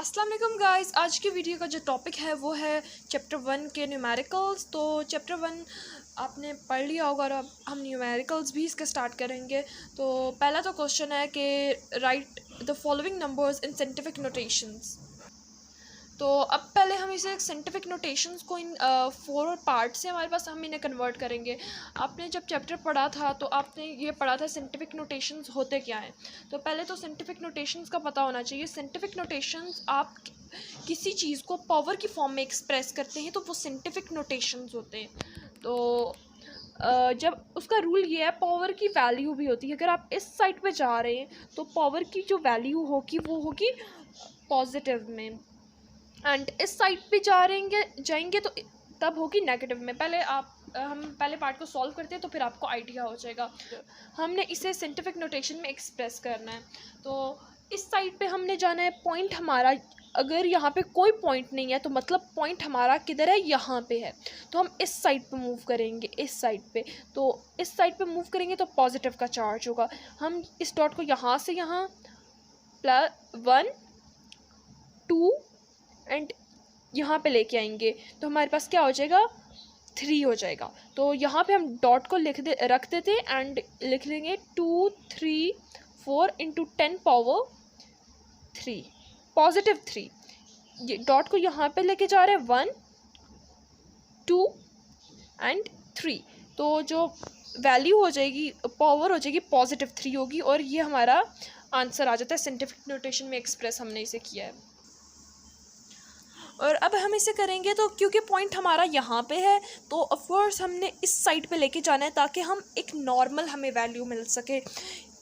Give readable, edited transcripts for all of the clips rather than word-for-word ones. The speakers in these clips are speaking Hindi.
अस्सलाम वालेकुम गाइस। आज की वीडियो का जो टॉपिक है वो है चैप्टर 1 के न्यूमेरिकल्स। तो चैप्टर 1 आपने पढ़ लिया होगा और अब हम न्यूमेरिकल्स भी इसके स्टार्ट करेंगे। तो पहला तो क्वेश्चन है कि right the following numbers in scientific notations. तो अब पहले हम इसे साइंटिफिक नोटेशंस को इन 4 पार्ट से हमारे पास हम इन्हें कन्वर्ट करेंगे। आपने जब चैप्टर पढ़ा था तो आपने ये पढ़ा था साइंटिफिक नोटेशंस होते क्या हैं। तो पहले तो साइंटिफिक नोटेशंस का पता होना चाहिए। साइंटिफिक नोटेशंस आप किसी चीज़ को पावर की फॉर्म में एक्सप्रेस करते हैं तो वो साइंटिफिक नोटेशंस होते हैं। तो जब उसका रूल ये है, पावर की वैल्यू भी होती है। अगर आप इस साइड पे जा रहे हैं तो पावर की जो वैल्यू होगी वो होगी पॉजिटिव में, एंड इस साइड पे जाएंगे तो तब होगी नेगेटिव में। हम पहले पार्ट को सॉल्व करते हैं तो फिर आपको आइडिया हो जाएगा। हमने इसे साइंटिफिक नोटेशन में एक्सप्रेस करना है। तो इस साइड पे हमने जाना है, पॉइंट हमारा अगर यहाँ पे कोई पॉइंट नहीं है तो मतलब पॉइंट हमारा किधर है, यहाँ पे है। तो हम इस साइड पे मूव करेंगे, इस साइड पे। तो इस साइड पे मूव करेंगे तो पॉजिटिव का चार्ज होगा। हम इस डॉट को यहाँ से यहाँ +1 2 एंड यहाँ पे लेके आएंगे तो हमारे पास क्या हो जाएगा, 3 हो जाएगा। तो यहाँ पे हम डॉट को रख देते एंड लिख लेंगे 2 3 4 इंटू 10 पावर 3 पॉजिटिव 3। ये डॉट को यहाँ पे लेके जा रहे हैं 1 2 एंड 3। तो जो वैल्यू हो जाएगी, पावर हो जाएगी पॉजिटिव 3 होगी, और ये हमारा आंसर आ जाता है। साइंटिफिक नोटेशन में एक्सप्रेस हमने इसे किया है। और अब हम इसे करेंगे तो क्योंकि पॉइंट हमारा यहाँ पे है तो ऑफकोर्स हमने इस साइड पे लेके जाना है ताकि हम एक नॉर्मल हमें वैल्यू मिल सके,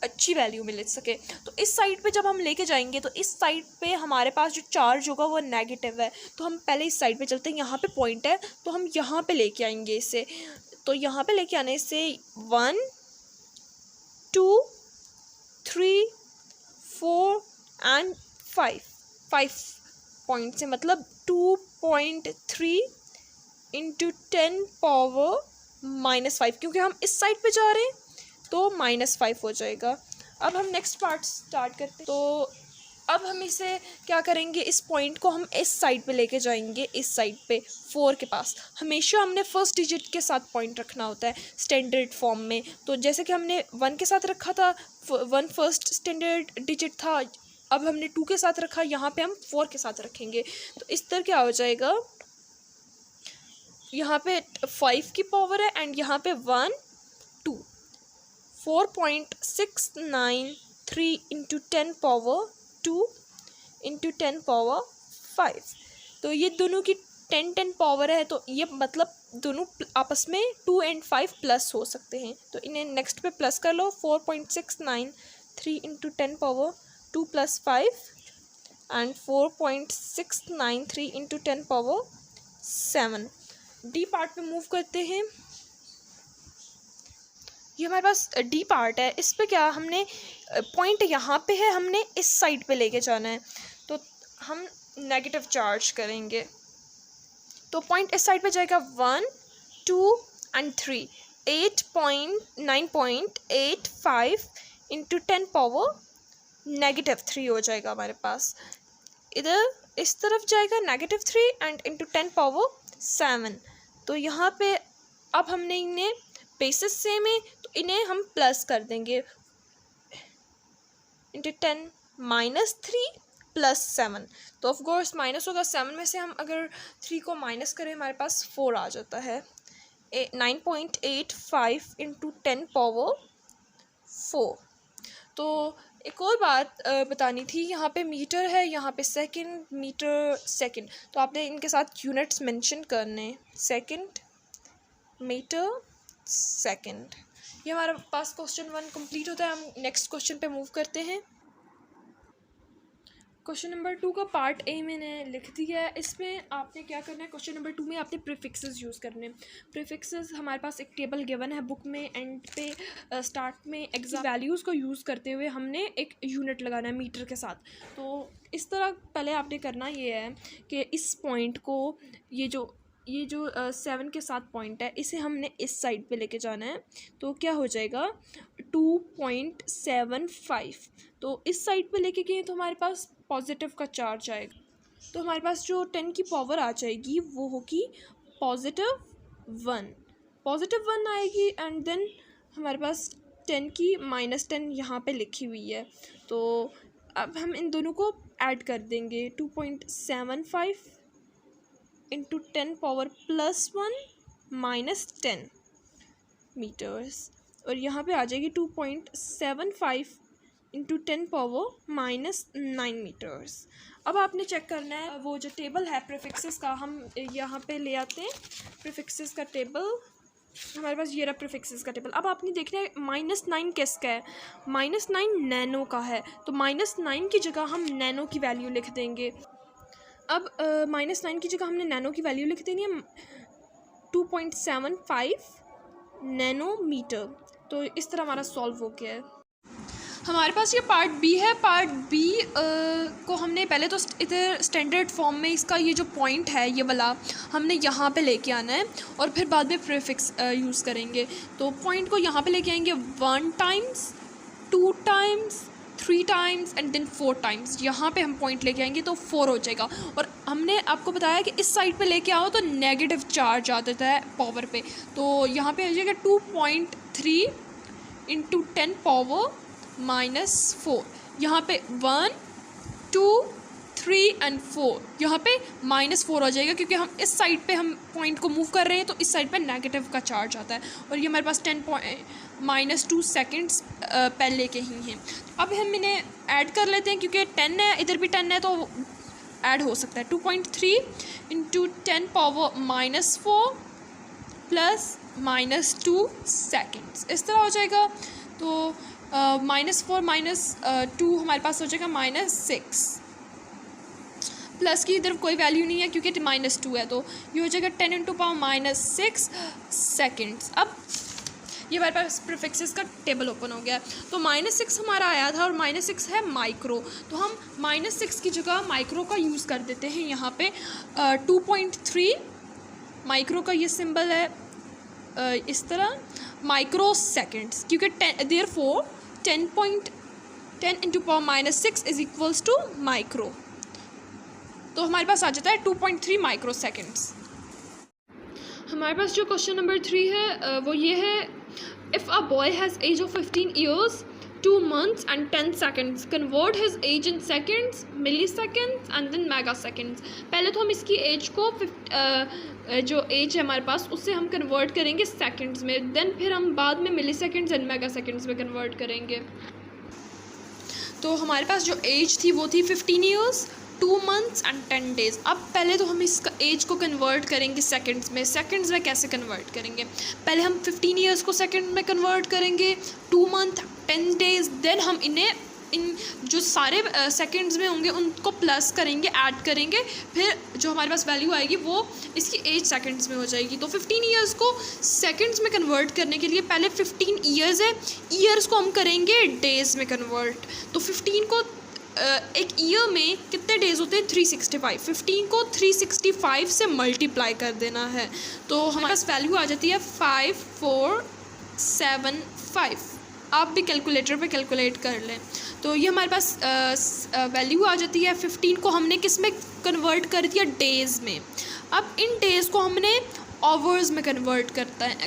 अच्छी वैल्यू मिल सके। तो इस साइड पे जब हम लेके जाएंगे तो इस साइड पे हमारे पास जो चार्ज होगा वो नेगेटिव है। तो हम पहले इस साइड पे चलते हैं, यहाँ पे पॉइंट है तो हम यहाँ पे लेके आएंगे इसे। तो यहाँ पे लेके आने से 1 2 3 4 एंड 5 पॉइंट से मतलब 2.3 इंटू 10 पावर -5, क्योंकि हम इस साइड पे जा रहे हैं तो -5 हो जाएगा। अब हम नेक्स्ट पार्ट स्टार्ट करते हैं। तो अब हम इसे क्या करेंगे, इस पॉइंट को हम इस साइड पे लेके जाएंगे, इस साइड पे 4 के पास। हमेशा हमने फर्स्ट डिजिट के साथ पॉइंट रखना होता है स्टैंडर्ड फॉर्म में। तो जैसे कि हमने 1 के साथ रखा था, 1 फर्स्ट स्टैंडर्ड डिजिट था, अब हमने 2 के साथ रखा, यहाँ पे हम 4 के साथ रखेंगे। तो इस तरह क्या हो जाएगा, यहाँ पे 5 की पावर है एंड यहाँ पे 1 2 4.693 इंटू 10 पावर 2 इंटू 10 पावर 5। तो ये दोनों की 10 पावर है, तो ये मतलब दोनों आपस में 2 और 5 प्लस हो सकते हैं। तो इन्हें नेक्स्ट पे प्लस कर लो, 4.693 into 10 power 2 + 5 and 4.693 into 10 power 7। D part पे मूव करते हैं। ये हमारे पास डी पार्ट है। इस पे क्या हमने पॉइंट यहाँ पे है, हमने इस साइड पे लेके जाना है तो हम नेगेटिव चार्ज करेंगे। तो पॉइंट इस साइड पे जाएगा 1 2 एंड 3 9.85 इंटू 10 पावर -3 हो जाएगा हमारे पास। इधर इस तरफ जाएगा -3 एंड इंटू 10 पावर 7। तो यहाँ पे अब हमने इन्हें बेसिस सेम है तो इन्हें हम प्लस कर देंगे, इंटू 10 -3 + 7। तो ऑफकोर्स माइनस होगा, 7 में से हम अगर 3 को माइनस करें हमारे पास 4 आ जाता है। 9.85 इंटू 10 पावर 4। तो एक और बात बतानी थी, यहाँ पे मीटर है, यहाँ पे सेकंड, मीटर सेकंड। तो आपने इनके साथ यूनिट्स मेंशन करने, सेकंड मीटर सेकंड। ये हमारे पास क्वेश्चन 1 कंप्लीट होता है। हम नेक्स्ट क्वेश्चन पे मूव करते हैं। क्वेश्चन नंबर 2 का पार्ट ए मैंने लिख दिया है। इसमें आपने क्या करना है, क्वेश्चन नंबर 2 में आपने प्रीफिक्सेस यूज़ करने हैं। प्रीफिक्सेस हमारे पास एक टेबल गिवन है बुक में, एंड पे स्टार्ट में एग्जाम वैल्यूज़ को यूज़ करते हुए हमने एक यूनिट लगाना है मीटर के साथ। तो इस तरह पहले आपने करना ये है कि इस पॉइंट को, ये जो 7 के साथ पॉइंट है, इसे हमने इस साइड पे लेके जाना है। तो क्या हो जाएगा 2.75। तो इस साइड पे लेके गए तो हमारे पास पॉजिटिव का चार्ज आएगा। तो हमारे पास जो 10 की पावर आ जाएगी वो होगी +1 आएगी, एंड देन हमारे पास 10 की -10 यहाँ पे लिखी हुई है। तो अब हम इन दोनों को ऐड कर देंगे, 2.75 इंटू 10 पावर +1 -10 मीटर्स, और यहाँ पे आ जाएगी 2.75 इंटू 10 पावर -9 मीटर्स। अब आपने चेक करना है वो जो टेबल है प्रीफिक्सेस का, हम यहाँ पे ले आते हैं प्रीफिक्सेस का टेबल। हमारे पास ये रहा प्रीफिक्सेस का टेबल। अब आपने देखना है -9 किसका है, -9 नैनो का है, तो -9 की जगह हम नैनो की वैल्यू लिख देंगे। अब -9 की जगह हमने नैनो की वैल्यू लिख देनी है 2.75 नैनोमीटर। तो इस तरह हमारा सॉल्व हो गया है। हमारे पास ये पार्ट बी है। पार्ट बी को हमने पहले तो इधर स्टैंडर्ड फॉर्म में इसका ये जो पॉइंट है ये वाला हमने यहाँ पे लेके आना है, और फिर बाद में प्रीफिक्स यूज़ करेंगे। तो पॉइंट को यहाँ पे लेके आएंगे 1 times, 2 times, 3 times and then 4 times. यहाँ पे हम पॉइंट लेके आएंगे तो 4 हो जाएगा। और हमने आपको बताया कि इस साइड पे लेके आओ तो नेगेटिव चार्ज आ जाता है पावर पे, तो यहाँ पे आ जाएगा 2.3 इंटू 10 पावर -4। यहाँ पे 1, 2, 3 एंड 4, यहाँ पे -4 आ जाएगा, क्योंकि हम इस साइड पे हम पॉइंट को मूव कर रहे हैं तो इस साइड पे नेगेटिव का चार्ज आता है। और ये हमारे पास -2 सेकेंड्स पहले के ही हैं। अब हम इन्हें ऐड कर लेते हैं, क्योंकि 10 है, इधर भी 10 है, तो ऐड हो सकता है। 2.3 इंटू 10 पावर -4 प्लस -2 सेकेंड्स, इस तरह हो जाएगा। तो -4 -2 हमारे पास हो जाएगा -6, प्लस की इधर कोई वैल्यू नहीं है क्योंकि -2 है, तो ये हो जाएगा 10 इंटू पावर -6 सेकेंड्स। अब ये हमारे पास प्रीफिक्सेस का टेबल ओपन हो गया है। तो -6 हमारा आया था और -6 है माइक्रो, तो हम -6 की जगह माइक्रो का यूज़ कर देते हैं यहाँ पे। 2.3 माइक्रो का ये सिंबल है इस तरह, माइक्रो सेकेंड्स, क्योंकि therefore 10 into power -6 is equals to micro. तो हमारे पास आ जाता है 2.3 माइक्रो सेकेंड्स। हमारे पास जो क्वेश्चन नंबर 3 है वो ये है, if a boy has age of 15 years 2 months and 10 seconds, convert his age in seconds, milliseconds and then megaseconds। पहले तो हम इसकी एज को जो एज है हमारे पास उससे हम कन्वर्ट करेंगे सेकंड्स में, देन फिर हम बाद में मिलीसेकंड्स एंड मेगासेकंड्स में कन्वर्ट करेंगे। तो हमारे पास जो एज थी वो थी 15 ईयर्स 2 months and 10 days। अब पहले तो हम इसका एज को कन्वर्ट करेंगे सेकंड्स में। सेकंड्स में कैसे कन्वर्ट करेंगे, पहले हम 15 ईयर्स को सेकंड में कन्वर्ट करेंगे, 2 month 10 days, देन हम इन्हें इन जो सारे सेकंड्स में होंगे उनको प्लस करेंगे, ऐड करेंगे, फिर जो हमारे पास वैल्यू आएगी वो इसकी एज सेकंड्स में हो जाएगी। तो 15 ईयर्स को सेकंड्स में कन्वर्ट करने के लिए पहले 15 ईयर्स है, ईयर्स को हम करेंगे डेज़ में कन्वर्ट। तो 15 को एक ईयर में कितने डेज़ होते हैं 365, 15 को 365 से मल्टीप्लाई कर देना है, तो हमारे पास वैल्यू आ जाती है 5475। आप भी कैलकुलेटर पे कैलकुलेट कर लें। तो ये हमारे पास वैल्यू आ जाती है। 15 को हमने किस में कन्वर्ट कर दिया, डेज़ में। अब इन डेज़ को हमने आवर्स में कन्वर्ट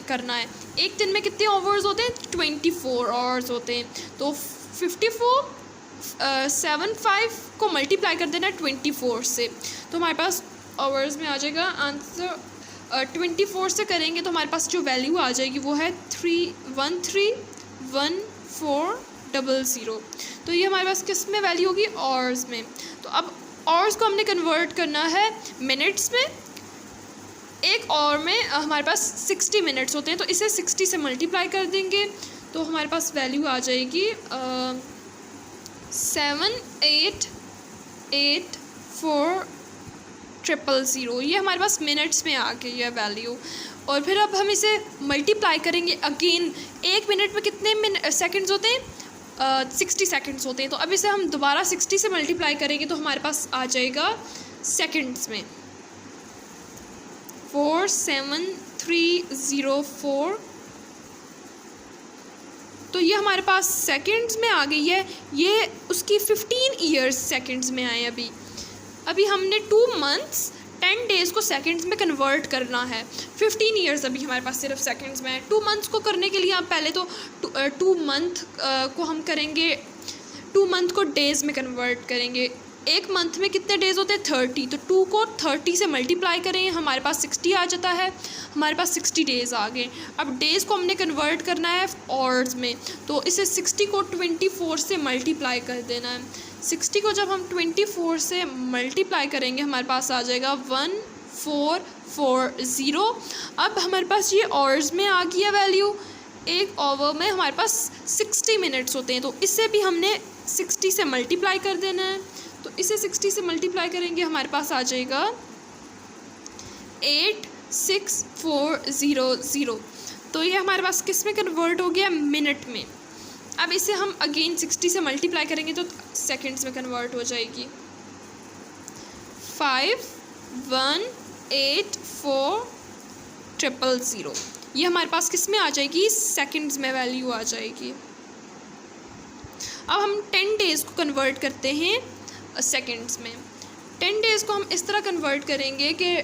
करना है। एक दिन में कितने आवर्स होते हैं, 24 आवर्स होते हैं। तो 5475 को मल्टीप्लाई कर देना है 24 से, तो हमारे पास आवर्स में आ जाएगा आंसर। 24 से करेंगे तो हमारे पास जो वैल्यू आ जाएगी वो है 3131400। तो ये हमारे पास किस में वैल्यू होगी, आवर्स में। तो अब आवर्स को हमने कन्वर्ट करना है मिनट्स में। एक आवर में हमारे पास 60 मिनट्स होते हैं, तो इसे 60 से मल्टीप्लाई कर देंगे तो हमारे पास वैल्यू आ जाएगी 7884000। ये हमारे पास मिनट्स में आ गई है वैल्यू। और फिर अब हम इसे मल्टीप्लाई करेंगे अगेन। एक मिनट में कितने सेकंड्स होते हैं, 60 सेकंड्स होते हैं। तो अब इसे हम दोबारा 60 से मल्टीप्लाई करेंगे तो हमारे पास आ जाएगा सेकंड्स में 47304। तो ये हमारे पास सेकंड्स में आ गई है। ये उसकी 15 ईयर्स सेकंड्स में आए अभी। अभी हमने 2 मंथ्स 10 डेज़ को सेकंड्स में कन्वर्ट करना है। 15 ईयर्स अभी हमारे पास सिर्फ सेकंड्स में है। 2 मंथ्स को करने के लिए आप पहले तो 2 मंथ को हम करेंगे, 2 मंथ को डेज़ में कन्वर्ट करेंगे। एक मंथ में कितने डेज़ होते हैं? 30। तो 2 को 30 से मल्टीप्लाई करेंगे, हमारे पास 60 आ जाता है। हमारे पास 60 डेज़ आ गए। अब डेज़ को हमने कन्वर्ट करना है आवर्स में, तो इसे 60 को 24 से मल्टीप्लाई कर देना है। 60 को जब हम 24 से मल्टीप्लाई करेंगे हमारे पास आ जाएगा 1440। अब हमारे पास ये आवर्स में आ गया वैल्यू। एक आवर में हमारे पास 60 मिनट्स होते हैं, तो इसे भी हमने 60 से मल्टीप्लाई कर देना है। तो इसे 60 से मल्टीप्लाई करेंगे, हमारे पास आ जाएगा 86400। तो ये हमारे पास किस में कन्वर्ट हो गया? मिनट में। अब इसे हम अगेन 60 से मल्टीप्लाई करेंगे तो सेकंड्स में कन्वर्ट हो जाएगी। 5184000 ये हमारे पास किस में आ जाएगी? सेकंड्स में वैल्यू आ जाएगी। अब हम 10 डेज़ को कन्वर्ट करते हैं सेकंड्स में। 10 डेज़ को हम इस तरह कन्वर्ट करेंगे कि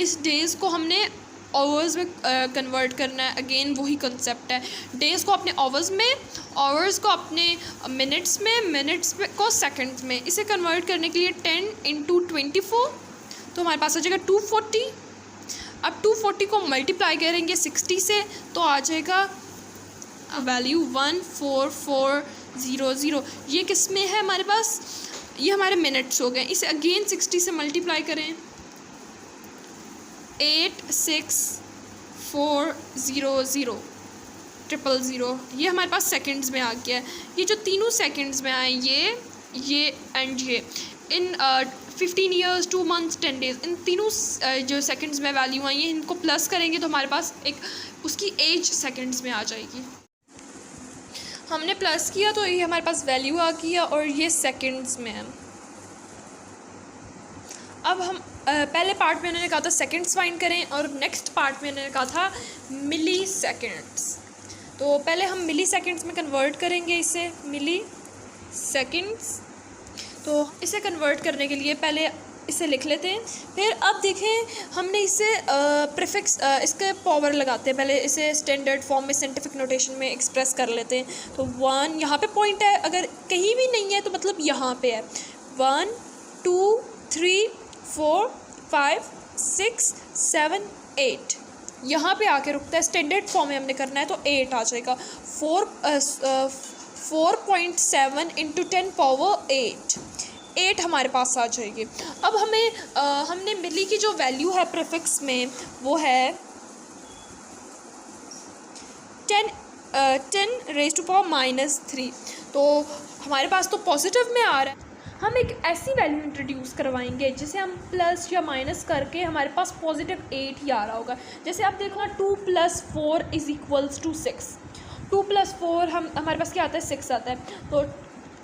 इस डेज़ को हमने आवर्स में कन्वर्ट करना है। अगेन वही कंसेप्ट है, डेज़ को अपने आवर्स में, आवर्स को अपने मिनट्स में, मिनट्स को सेकंड्स में। इसे कन्वर्ट करने के लिए 10 × 24 तो हमारे पास आ जाएगा 240। अब 240 को मल्टीप्लाई करेंगे 60 से तो आ जाएगा वैल्यू 14400। ये किस में है हमारे पास? ये हमारे मिनट्स हो गए। इसे अगेन 60 से मल्टीप्लाई करें, 8640000 ये हमारे पास सेकंड्स में आ गया है। ये जो तीनों सेकंड्स में आए, ये एंड ये इन 15 ईयर्स 2 मंथ्स 10 डेज़, इन तीनों जो सेकंड्स में वैल्यू आई है, इनको प्लस करेंगे तो हमारे पास एक उसकी एज सेकंड्स में आ जाएगी। हमने प्लस किया तो ये हमारे पास वैल्यू आ गया और ये सेकंड्स में है। अब हम पहले पार्ट में उन्होंने कहा था सेकंड्स फाइंड करें और नेक्स्ट पार्ट में उन्होंने कहा था मिली सेकंड्स। तो पहले हम मिली सेकंड्स में कन्वर्ट करेंगे इसे, मिली सेकंड्स। तो इसे कन्वर्ट करने के लिए पहले इसे लिख लेते हैं। फिर अब देखें हमने इसे प्रीफिक्स इसके पावर लगाते हैं। पहले इसे स्टैंडर्ड फॉर्म में साइंटिफिक नोटेशन में एक्सप्रेस कर लेते हैं। तो 1 यहाँ पे पॉइंट है, अगर कहीं भी नहीं है तो मतलब यहाँ पे है। 1 2 3 4 5 6 7 8 यहाँ पे आके रुकता है। स्टैंडर्ड फॉर्म में हमने करना है तो 8 आ जाएगा। 4.7 × 10⁸ 8 हमारे पास आ जाएगी। अब हमने मिली की जो वैल्यू है प्रीफिक्स में वो है 10⁻³ तो हमारे पास तो पॉजिटिव में आ रहा है। हम एक ऐसी वैल्यू इंट्रोड्यूस करवाएंगे जिसे हम प्लस या माइनस करके हमारे पास पॉजिटिव 8 ही आ रहा होगा। जैसे आप देखो ना 2 + 4 = 6। 2 + 4 हमारे पास क्या आता है? 6 आता है। तो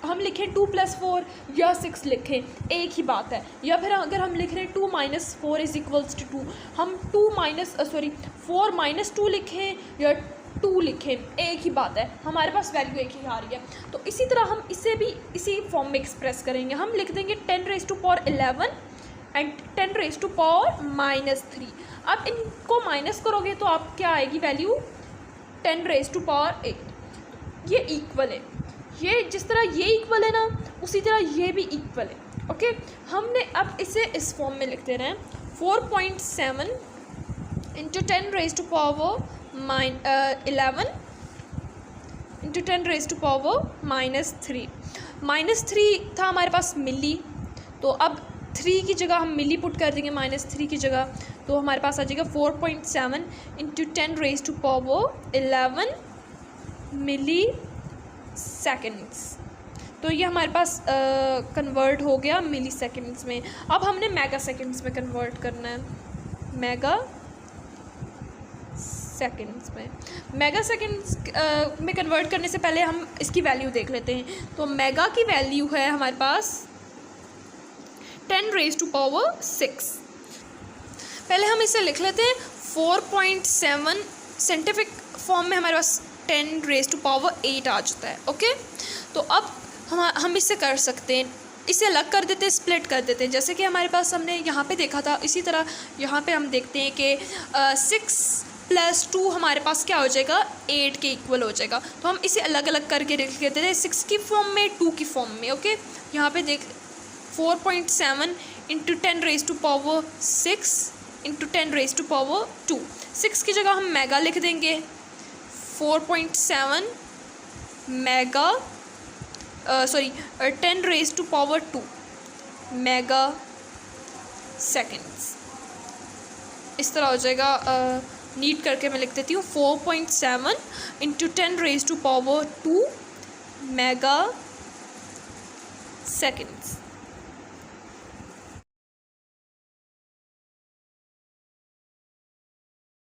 हम लिखें 2 + 4 या 6 लिखें, एक ही बात है। या फिर अगर हम लिख रहे हैं 2 - 4 = 2, हम 4 - 2 लिखें या 2 लिखें, एक ही बात है। हमारे पास वैल्यू एक ही आ रही है। तो इसी तरह हम इसे भी इसी फॉर्म में एक्सप्रेस करेंगे। हम लिख देंगे 10⁻11 एंड 10⁻³ अब इनको माइनस करोगे तो आप क्या आएगी वैल्यू? 10⁸8। ये इक्वल है, ये जिस तरह ये इक्वल है ना उसी तरह ये भी इक्वल है। ओके, हमने अब इसे इस फॉर्म में लिख दे रहे हैं 4.7 × 10⁻11 × 10⁻³ -3 था हमारे पास मिली। तो अब 3 की जगह हम मिली पुट कर देंगे -3 की जगह, तो हमारे पास आ जाएगा 4.7 × 10⁻11 मिली सेकेंड्स। तो ये हमारे पास कन्वर्ट हो गया मिली सेकेंड्स में। अब हमने मेगा सेकेंड्स में कन्वर्ट करना है, मेगा सेकेंड्स में। मेगा सेकेंड्स में कन्वर्ट करने से पहले हम इसकी वैल्यू देख लेते हैं। तो मेगा की वैल्यू है हमारे पास 10⁻6। पहले हम इसे लिख लेते हैं 4.7 साइंटिफिक फॉर्म में हमारे पास 10⁻8 आ जाता है। ओके, तो अब हम इससे कर सकते हैं इसे अलग कर देते, स्प्लिट कर देते। जैसे कि हमारे पास हमने यहाँ पे देखा था, इसी तरह यहाँ पे हम देखते हैं कि 6 + 2 हमारे पास क्या हो जाएगा, 8 के इक्वल हो जाएगा। तो हम इसे अलग अलग करके लिख देते थे, 6 की फॉर्म में, 2 की फॉर्म में। ओके, यहाँ पे देख 4.7 × 10⁻6 × 10⁻2। 6 की जगह हम मेगा लिख देंगे, 4.7 मेगा 10⁻2 मेगा सेकेंड्स। इस तरह हो जाएगा। नीट करके मैं लिख देती हूँ, 4.7 × 10⁻2 मेगा सेकेंड्स।